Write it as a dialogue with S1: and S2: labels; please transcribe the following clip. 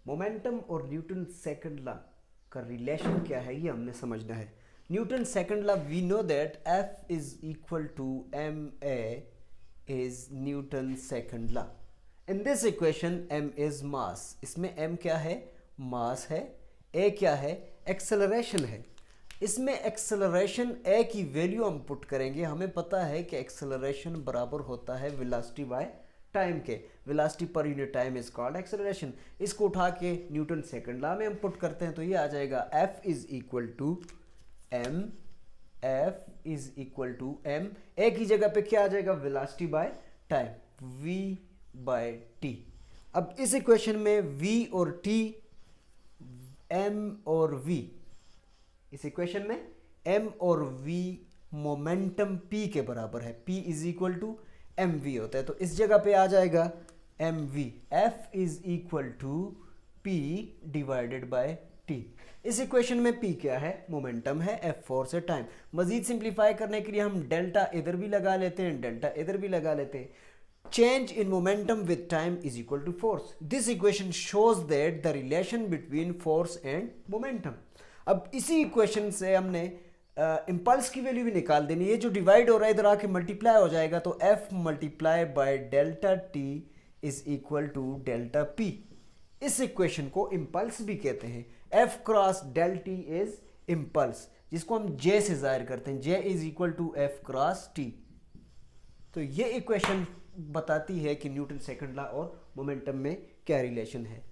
S1: Momentum और Newton second law का relation क्या है ये हमने समझना है। Newton second law, we know that F is equal to ma is Newton second law. In this equation m is mass, इसमें m क्या है, मास है, a क्या है, एक्सेलरेशन है। इसमें एक्सेलरेशन a की वैल्यू हम पुट करेंगे, हमें पता है कि एक्सेलरेशन बराबर होता है वेलोसिटी बाय टाइम के, velocity per unit time is called acceleration. इसको उठा के न्यूटन सेकंड लॉ में हम पुट करते हैं तो ये आ जाएगा F is equal to m, F is equal to m, a की जगह पे क्या आ जाएगा, velocity by time, v by t। अब इस इक्वेशन में v और t, m और v, इस इक्वेशन में m और v मोमेंटम p के बराबर है, p is equal to mv होता है, तो इस जगह पे आ जाएगा mv, f is equal to p divided by t। इस इक्वेशन में p क्या है, मोमेंटम है, f फोर्स है, टाइम। मजीद सिंप्लीफाई करने के लिए हम डेल्टा इधर भी लगा लेते हैं, डेल्टा इधर भी लगा लेते हैं। Change in momentum with time is equal to force. This equation shows that the relation between force and momentum. अब इसी इक्वेशन से हमने इम्पल्स की वैल्यू भी निकाल देनी है। ये जो डिवाइड हो रहा है इधर आके मल्टीप्लाई हो जाएगा, तो F multiply by delta T is equal to delta P. इस इक्वेशन को इम्पल्स भी कहते हैं। F cross del T is impulse, जिसको हम J से जाहिर करते हैं, J is equal to F cross T. तो ये इक्वेशन बताती है कि न्यूटन सेकंड लॉ और मोमेंटम में क्या रिलेशन है।